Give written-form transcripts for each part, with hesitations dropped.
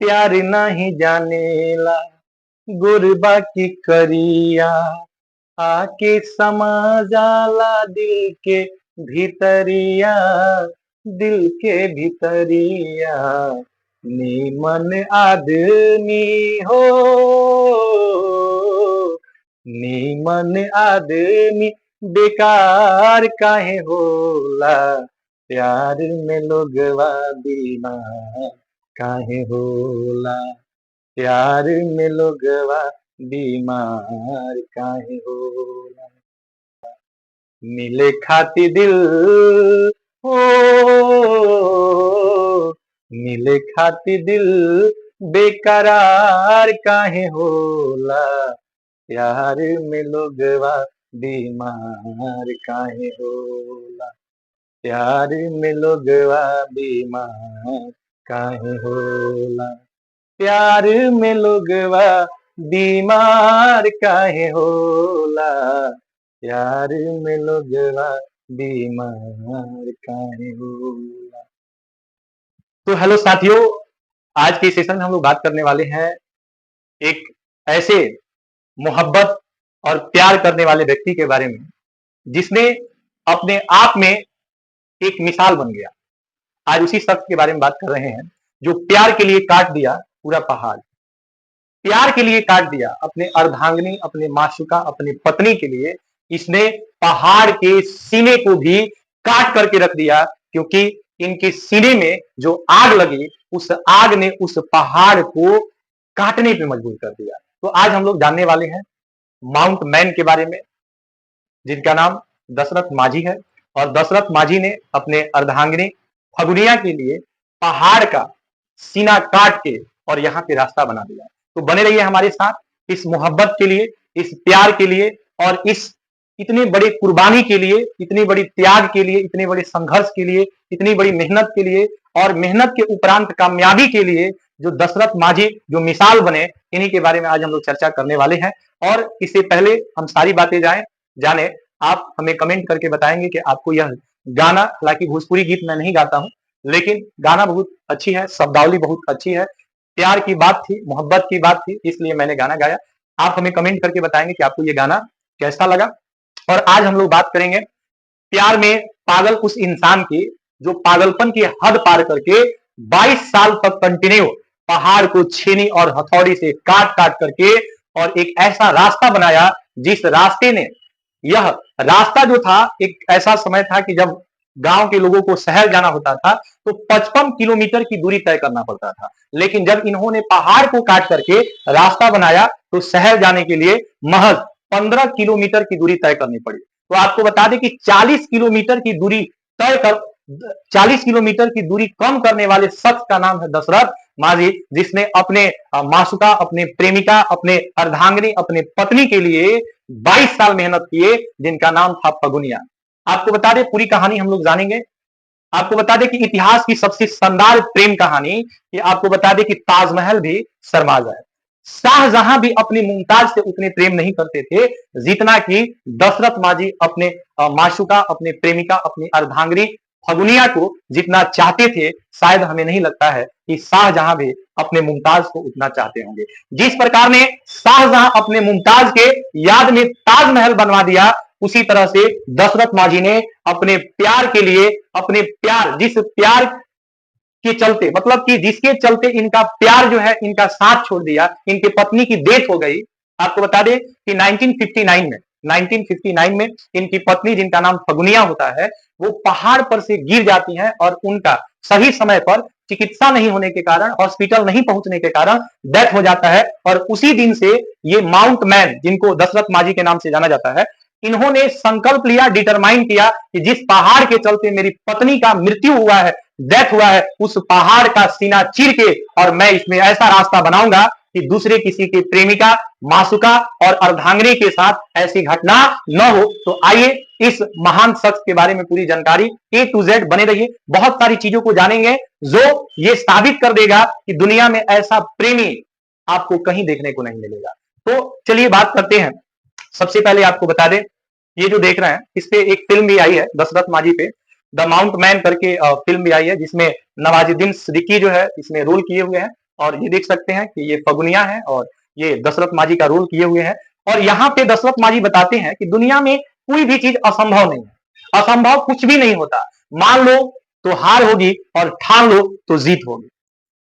प्यार नहीं जानेला गुरबा की करिया, आके समा जाला दिल के भीतरिया, दिल के भीतरिया। नीमन आदमी हो, नीमन आदमी बेकार काहे होला, प्यार में लोगवा बीमार काहे होला, प्यार में लोगवा बीमार काहे होला। मिले खाती दिल हो, मिले खाती दिल बेकरार काहे होला, प्यार में लोगवा बीमार काहे होला, प्यार में लोगवा बीमार काहे होला, प्यार में लोगवा बीमार काहे होला, प्यार में लोगवा बीमार काहे होला। तो हेलो साथियों, आज के सेशन में हम लोग बात करने वाले हैं एक ऐसे मोहब्बत और प्यार करने वाले व्यक्ति के बारे में जिसने अपने आप में एक मिसाल बन गया। आज उसी शख्स के बारे में बात कर रहे हैं जो प्यार के लिए काट दिया पूरा पहाड़, प्यार के लिए काट दिया अपने अर्धांगिनी, अपने माशुका, अपनी पत्नी के लिए इसने पहाड़ के सीने को भी काट करके रख दिया, क्योंकि इनके सीने में जो आग लगी उस आग ने उस पहाड़ को काटने पे मजबूर कर दिया। तो आज हम लोग जानने वाले हैं माउंट मैन के बारे में, जिनका नाम दशरथ माझी है। और दशरथ माझी ने अपने अर्धांगिनी फगुनिया के लिए पहाड़ का सीना काट के और यहाँ पे रास्ता बना दिया। तो बने रहिए हमारे साथ इस मोहब्बत के लिए, इस प्यार के लिए और इस इतने बड़े कुर्बानी के लिए, इतनी बड़ी त्याग के लिए, इतने बड़े संघर्ष के लिए, इतनी बड़ी मेहनत के लिए और मेहनत के उपरांत कामयाबी के लिए जो दशरथ माझी जो मिसाल बने, इन्हीं के बारे में आज हम लोग चर्चा करने वाले हैं। और इससे पहले हम सारी बातें जाने, आप हमें कमेंट करके बताएंगे कि आपको यह गाना, हालांकि भोजपुरी गीत मैं नहीं गाता हूं, लेकिन गाना बहुत अच्छी है, शब्दावली बहुत अच्छी है, प्यार की बात थी, मोहब्बत की बात थी, इसलिए मैंने गाना गाया। आप हमें कमेंट करके बताएंगे कि आपको ये गाना कैसा लगा। और आज हम लोग बात करेंगे प्यार में पागल उस इंसान की जो पागलपन की हद पार करके 22 साल तक कंटिन्यू पहाड़ को छेनी और हथौड़ी से काट काट करके और एक ऐसा रास्ता बनाया जिस रास्ते ने, यह रास्ता जो था, एक ऐसा समय था कि जब गांव के लोगों को शहर जाना होता था तो 55 किलोमीटर की दूरी तय करना पड़ता था, लेकिन जब इन्होंने पहाड़ को काट करके रास्ता बनाया तो शहर जाने के लिए महज 15 किलोमीटर की दूरी तय करनी पड़ी। तो आपको बता दें कि 40 किलोमीटर की दूरी तय कर 40 किलोमीटर की दूरी कम करने वाले शख्स का नाम है दशरथ माझी, जिसने अपने मासुका, अपने प्रेमिका, अपने अर्धांगिनी, अपने पत्नी के लिए 22 साल मेहनत किए, जिनका नाम था फगुनिया। आपको बता दें, पूरी कहानी हम लोग जानेंगे। आपको बता दें कि इतिहास की सबसे शानदार प्रेम कहानी, ये आपको बता दें कि ताजमहल भी शर्मा जाए। शाहजहां भी अपनी मुमताज से उतने प्रेम नहीं करते थे जितना कि दशरथ माझी अपने माशुका, अपने प्रेमिका, अपनी अर्धांगिनी फगुनिया को जितना चाहते थे, शायद हमें नहीं लगता है कि शाहजहां भी अपने मुमताज को उतना चाहते होंगे। जिस प्रकार ने शाहजहां अपने मुमताज के याद में ताजमहल बनवा दिया, उसी तरह से दशरथ माझी ने अपने प्यार के लिए, अपने प्यार, जिस प्यार के चलते, मतलब कि जिसके चलते इनका प्यार जो है, इनका साथ छोड़ दिया, इनके पत्नी की डेथ हो गई। आपको बता दें कि 1959 में इनकी पत्नी, जिनका नाम फगुनिया होता है, वो पहाड़ पर से गिर जाती हैं और उनका सही समय पर चिकित्सा नहीं होने के कारण, हॉस्पिटल नहीं पहुंचने के कारण डेथ हो जाता है। और उसी दिन से ये माउंट मैन, जिनको दशरथ माझी के नाम से जाना जाता है, इन्होंने संकल्प लिया, डिटरमाइन किया कि जिस पहाड़ के चलते मेरी पत्नी का मृत्यु हुआ है, डेथ हुआ है, उस पहाड़ का सीना चीर के और मैं इसमें ऐसा रास्ता बनाऊंगा कि दूसरे किसी की प्रेमिका, मासुका और अर्धांगिनी के साथ ऐसी घटना न हो। तो आइए इस महान शख्स के बारे में पूरी जानकारी A to Z बने रहिए, बहुत सारी चीजों को जानेंगे जो ये साबित कर देगा कि दुनिया में ऐसा प्रेमी आपको कहीं देखने को नहीं मिलेगा। तो चलिए बात करते हैं। सबसे पहले आपको बता दें, ये जो देख रहे हैं, इस पे एक फिल्म भी आई है दशरथ माझी पे, द माउंट मैन करके फिल्म भी आई है, जिसमें नवाजुद्दीन सिद्दीकी जो है इसमें रोल किए हुए हैं। और ये देख सकते हैं कि ये फगुनिया है और ये दशरथ माझी का रोल किए हुए हैं। और यहाँ पे दशरथ माझी बताते हैं कि दुनिया में कोई भी चीज असंभव नहीं है, असंभव कुछ भी नहीं होता। मान लो तो हार होगी और ठान लो तो जीत होगी।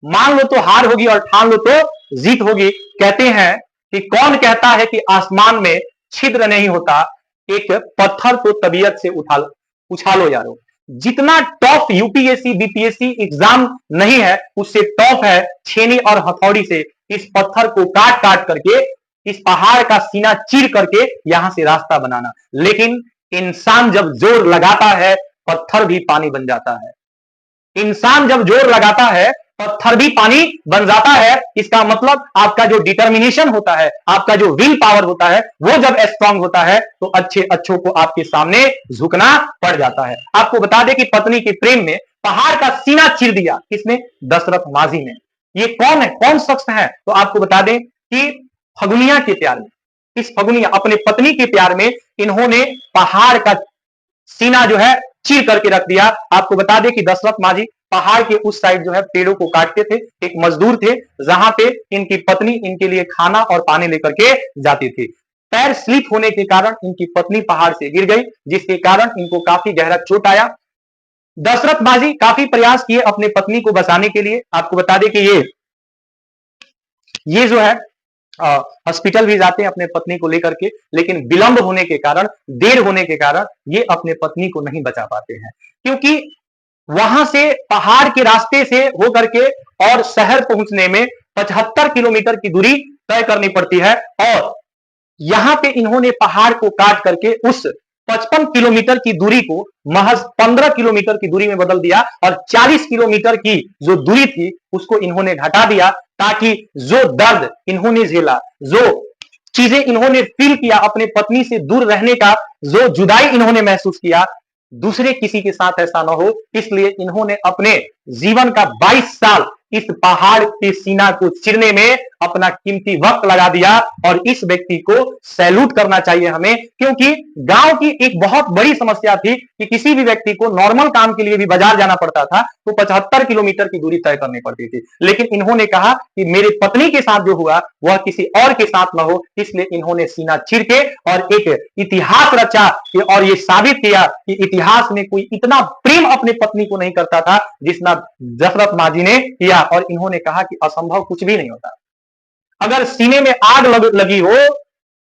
मान लो तो हार होगी और ठान लो तो जीत होगी। कहते हैं कि कौन कहता है कि आसमान में छिद्र नहीं होता, एक पत्थर तो तबीयत से उछालो यारो। जितना टफ यूपीएससी बीपीएससी एग्जाम नहीं है, उससे टफ है छेनी और हथौड़ी से इस पत्थर को काट काट करके, इस पहाड़ का सीना चीर करके यहां से रास्ता बनाना। लेकिन इंसान जब जोर लगाता है, पत्थर भी पानी बन जाता है। इंसान जब जोर लगाता है, पत्थर भी पानी बन जाता है। इसका मतलब आपका जो डिटर्मिनेशन होता है, आपका जो विल पावर होता है, वो जब स्ट्रांग होता है तो अच्छे अच्छों को आपके सामने झुकना पड़ जाता है। आपको बता दें कि पत्नी के प्रेम में पहाड़ का सीना चीर दिया किसने? दशरथ माझी ने। ये कौन है, कौन शख्स है? तो आपको बता दें कि फगुनिया के प्यार में, इस फगुनिया अपने पत्नी के प्यार में इन्होंने पहाड़ का सीना जो है चीर करके रख दिया। आपको बता दें कि दशरथ माझी पहाड़ के उस साइड जो है पेड़ों को काटते थे, एक मजदूर थे, जहां पे इनकी पत्नी इनके लिए खाना और पानी लेकर के जाती थी। पैर स्लिप होने के कारण इनकी पत्नी पहाड़ से गिर गई, जिसके कारण इनको काफी गहरा चोट आया। दशरथ माझी काफी प्रयास किए अपने पत्नी को बचाने के लिए। आपको बता दें कि ये जो है हॉस्पिटल भी जाते हैं अपने पत्नी को लेकर के, लेकिन विलंब होने के कारण, देर होने के कारण ये अपने पत्नी को नहीं बचा पाते हैं। क्योंकि वहां से पहाड़ के रास्ते से होकर के और शहर पहुंचने में 75 किलोमीटर की दूरी तय करनी पड़ती है। और यहां पे इन्होंने पहाड़ को काट करके उस 55 किलोमीटर की दूरी को महज 15 किलोमीटर की दूरी में बदल दिया और 40 किलोमीटर की जो दूरी थी उसको इन्होंने घटा दिया, ताकि जो दर्द इन्होंने झेला, जो चीजें इन्होंने फील किया, अपने पत्नी से दूर रहने का जो जुदाई इन्होंने महसूस किया, दूसरे किसी के साथ ऐसा ना हो। इसलिए इन्होंने अपने जीवन का 22 साल इस पहाड़ के सीना को चीरने में अपना कीमती वक्त लगा दिया। और इस व्यक्ति को सैल्यूट करना चाहिए हमें, क्योंकि गांव की एक बहुत बड़ी समस्या थी कि किसी भी व्यक्ति को नॉर्मल काम के लिए भी बाजार जाना पड़ता था तो 75 किलोमीटर की दूरी तय करनी पड़ती थी। लेकिन इन्होंने कहा कि मेरे पत्नी के साथ जो हुआ वह किसी और के साथ न हो, इसलिए इन्होंने सीना चीर के और एक इतिहास रचा और ये साबित किया कि इतिहास में कोई इतना प्रेम अपने पत्नी को नहीं करता था जितना दशरथ माझी ने किया। और इन्होंने कहा कि असंभव कुछ भी नहीं होता। अगर सीने में आग लगी हो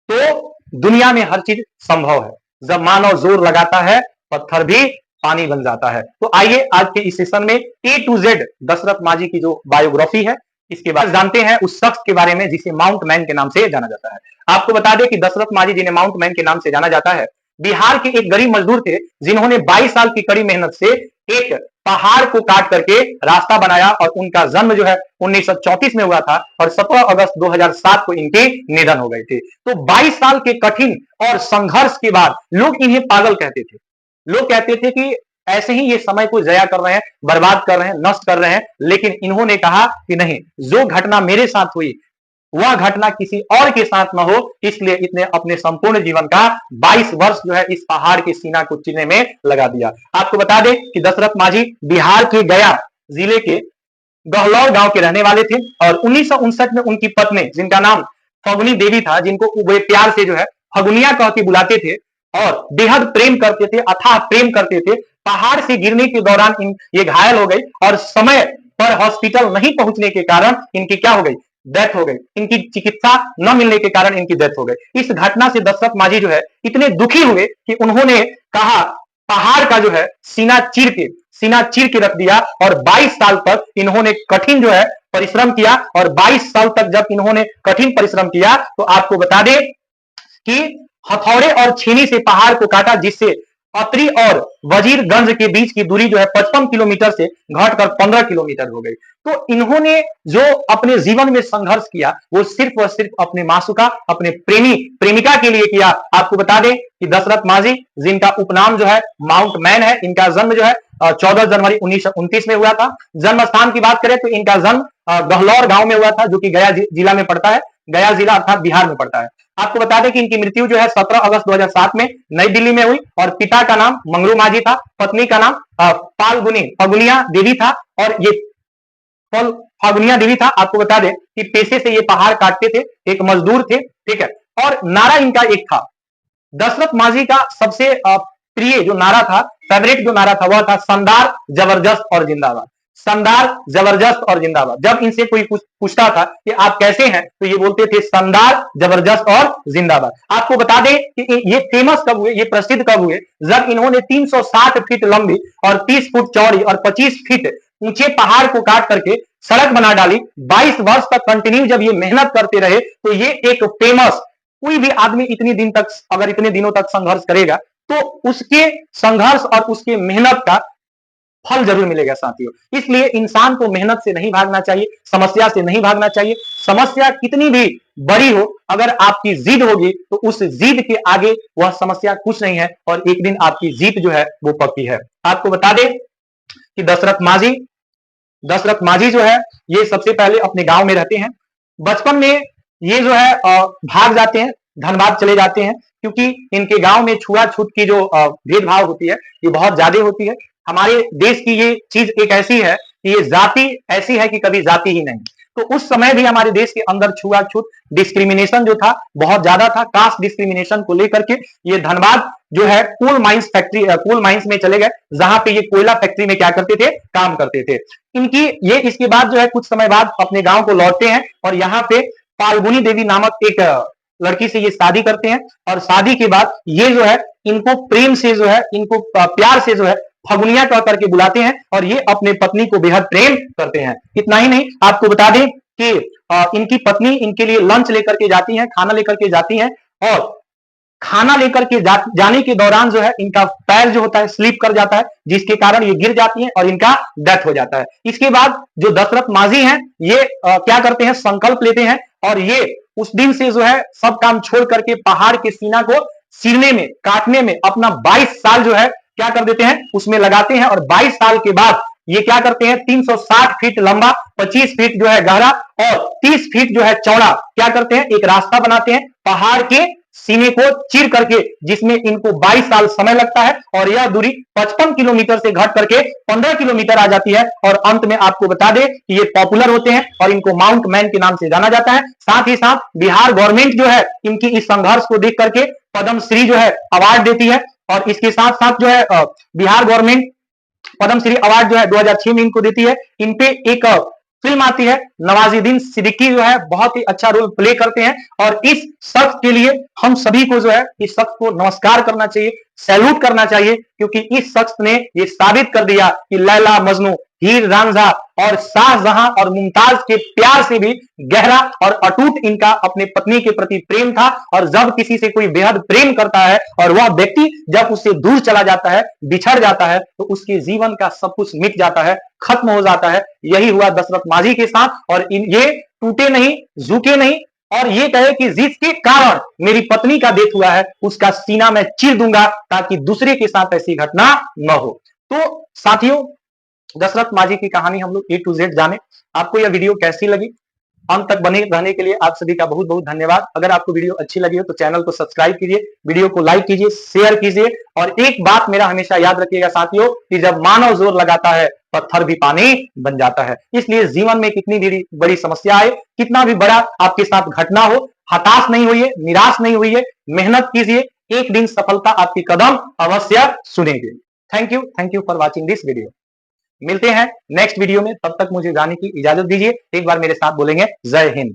तो दुनिया में हर चीज संभव है। जब मानव जोर लगाता है, पत्थर भी पानी बन जाता है। तो आइए आज के इस सेशन में A to Z दशरथ माझी की जो बायोग्राफी है इसके बाद जानते हैं उस शख्स के बारे में जिसे माउंट मैन के नाम से जाना जाता है। आपको बता दें कि दशरथ माझी जिन्हें माउंट मैन के नाम से जाना जाता है, बिहार के एक गरीब मजदूर थे जिन्होंने 22 साल की कड़ी मेहनत से एक पहाड़ को काट करके रास्ता बनाया। और उनका जन्म जो है 1934 में हुआ था और 17 अगस्त 2007 को इनके निधन हो गए थे। तो 22 साल के कठिन और संघर्ष के बाद लोग इन्हें पागल कहते थे। लोग कहते थे कि ऐसे ही ये समय को जया कर रहे हैं, बर्बाद कर रहे हैं, नष्ट कर रहे हैं। लेकिन इन्होंने कहा कि नहीं, जो घटना मेरे साथ हुई वह घटना किसी और के साथ न हो, इसलिए इतने अपने संपूर्ण जीवन का 22 वर्ष जो है इस पहाड़ के सीना को चीरने में लगा दिया। आपको बता दें कि दशरथ माझी बिहार के गया जिले के गहलौर गांव के रहने वाले थे और 1959 में उनकी पत्नी, जिनका नाम फगुनी देवी था, जिनको वे प्यार से जो है फगुनिया कह के बुलाते थे और बेहद प्रेम करते थे, अथाह प्रेम करते थे, पहाड़ से गिरने के दौरान ये घायल हो गई और समय पर हॉस्पिटल नहीं पहुंचने के कारण इनकी क्या हो गई, डेथ हो गई। इनकी चिकित्सा न मिलने के कारण इनकी डेथ हो गई। इस घटना से दशरथ माझी जो है इतने दुखी हुए कि उन्होंने कहा पहाड़ का जो है सीना चीर के रख दिया और 22 साल तक इन्होंने कठिन जो है परिश्रम किया। और 22 साल तक जब इन्होंने कठिन परिश्रम किया तो आपको बता दें कि हथौड़े और छेनी से पहाड़ को काटा, जिससे अतरी और वजीरगंज के बीच की दूरी जो है 55 किलोमीटर से घटकर 15 किलोमीटर हो गई। तो इन्होंने जो अपने जीवन में संघर्ष किया वो सिर्फ और सिर्फ अपने मासूका, अपने प्रेमिका के लिए किया। आपको बता दें कि दशरथ माझी, जिनका उपनाम जो है माउंट मैन है, इनका जन्म जो है 14 जनवरी 1929 में हुआ था। जन्म स्थान की बात करें तो इनका जन्म गहलौर गांव में हुआ था, जो कि गया जिला में पड़ता है। गया जिला अर्थात बिहार में पड़ता है। आपको बता दें कि इनकी मृत्यु जो है 17 अगस्त 2007 में नई दिल्ली में हुई और पिता का नाम मंगरू माझी था, पत्नी का नाम फगुनिया देवी था और ये फागुनिया देवी था। आपको बता दें कि पेशे से ये पहाड़ काटते थे, एक मजदूर थे, ठीक है। और नारा इनका एक था, दशरथ माझी का सबसे प्रिय जो नारा था, फेवरेट जो नारा था, वह था शानदार, जबरदस्त और जिंदाबाद। शानदार, जबरदस्त और जिंदाबाद। जब इनसे कोई पूछता था कि आप कैसे हैं, तो ये बोलते थे शानदार, जबरदस्त और जिंदाबाद। आपको बता दें कि ये फेमस कब हुए, ये प्रसिद्ध कब हुए, जब इन्होंने 360 फीट लंबी और 30 फुट चौड़ी और 25 फीट ऊंचे पहाड़ को काट करके सड़क बना डाली। 22 वर्ष तक कंटिन्यू जब ये मेहनत करते रहे, तो ये एक फेमस, कोई भी आदमी इतनी दिन तक, अगर इतने दिनों तक संघर्ष करेगा, तो उसके संघर्ष और उसके मेहनत का फल जरूर मिलेगा साथियों। इसलिए इंसान को मेहनत से नहीं भागना चाहिए, समस्या से नहीं भागना चाहिए। समस्या कितनी भी बड़ी हो, अगर आपकी जिद होगी तो उस जिद के आगे वह समस्या कुछ नहीं है, और एक दिन आपकी जीत जो है वो पक्की है। आपको बता दें कि दशरथ माझी जो है, ये सबसे पहले अपने गांव में रहते हैं। बचपन में ये जो है भाग जाते हैं, धनबाद चले जाते हैं, क्योंकि इनके गांव में छुआछूत की जो भेदभाव होती है, ये बहुत ज्यादा होती है। हमारे देश की ये चीज एक ऐसी है कि ये जाति ऐसी है कि कभी जाति ही नहीं। तो उस समय भी हमारे देश के अंदर छुआछूत, डिस्क्रिमिनेशन जो था बहुत ज्यादा था। कास्ट डिस्क्रिमिनेशन को लेकर के ये धनबाद जो है कोल माइंस में चले गए, जहां पे ये कोयला फैक्ट्री में क्या करते थे, काम करते थे। इनकी ये इसके बाद जो है कुछ समय बाद अपने गांव को लौटते हैं, और यहाँ पे फाल्गुनी देवी नामक एक लड़की से ये शादी करते हैं। और शादी के बाद ये जो है इनको प्रेम से जो है, इनको प्यार से जो है फगुनिया कह करके बुलाते हैं, और ये अपने पत्नी को बेहद प्रेम करते हैं। इतना ही नहीं, आपको बता दें कि इनकी पत्नी इनके लिए लंच लेकर के जाती है, खाना लेकर के जाती है, और खाना लेकर के जाने के दौरान जो है इनका पैर जो होता है स्लिप कर जाता है, जिसके कारण ये गिर जाती है और इनका डेथ हो जाता है। इसके बाद जो दशरथ माझी हैं, ये क्या करते हैं, संकल्प लेते हैं, और ये उस दिन से जो है सब काम छोड़ करके पहाड़ के सीना को चीरने में, काटने में अपना 22 साल जो है क्या कर देते हैं, उसमें लगाते हैं। और 22 साल के बाद ये क्या करते हैं, 360 फीट लंबा, 25 फीट जो है गहरा और 30 फीट जो है चौड़ा, क्या करते हैं, एक रास्ता बनाते हैं पहाड़ के सीने को चीर करके, जिसमें इनको 22 साल समय लगता है, और यह दूरी 55 किलोमीटर से घट करके 15 किलोमीटर आ जाती है। और अंत में आपको बता दें कि ये पॉपुलर होते हैं और इनको माउंट मैन के नाम से जाना जाता है। साथ ही साथ बिहार गवर्नमेंट जो है इनकी इस संघर्ष को देख करके पद्मश्री जो है अवार्ड देती है। और इसके साथ साथ जो है बिहार गवर्नमेंट पद्मश्री अवार्ड जो है 2006 में इनको देती है। इन पे एक फिल्म आती है, नवाजुद्दीन सिद्दीकी जो है बहुत ही अच्छा रोल प्ले करते हैं। और इस शख्स के लिए हम सभी को जो है इस शख्स को नमस्कार करना चाहिए, सैल्यूट करना चाहिए, क्योंकि इस शख्स ने ये साबित कर दिया कि लैला मजनू, हीर रांझा और शाहजहां और मुमताज के प्यार से भी गहरा और अटूट इनका अपने पत्नी के प्रति प्रेम था। और जब किसी से कोई बेहद प्रेम करता है और वह व्यक्ति जब उससे दूर चला जाता है, बिछड़ जाता है, तो उसके जीवन का सब कुछ मिट जाता है, खत्म हो जाता है। यही हुआ दशरथ माझी के साथ। और ये टूटे नहीं, झुके नहीं, और ये कहे कि जिसके कारण मेरी पत्नी का डेथ हुआ है उसका सीना मैं चीर दूंगा, ताकि दूसरे के साथ ऐसी घटना न हो। तो साथियों, दशरथ माझी की कहानी हम लोग A to Z जाने। आपको यह वीडियो कैसी लगी, अंत तक बने रहने के लिए आप सभी का बहुत बहुत धन्यवाद। अगर आपको वीडियो अच्छी लगी हो तो चैनल को सब्सक्राइब कीजिए, वीडियो को लाइक कीजिए, शेयर कीजिए। और एक बात मेरा हमेशा याद रखिएगा साथियों, कि जब मानव जोर लगाता है पत्थर भी पानी बन जाता है। इसलिए जीवन में कितनी भी बड़ी समस्या आए, कितना भी बड़ा आपके साथ घटना हो, हताश नहीं होइए, निराश नहीं होइए, मेहनत कीजिए, एक दिन सफलता आपकी कदम अवश्य सुनेगी। Thank you for watching this video. मिलते हैं नेक्स्ट वीडियो में, तब तक मुझे जाने की इजाजत दीजिए। एक बार मेरे साथ बोलेंगे, जय हिंद।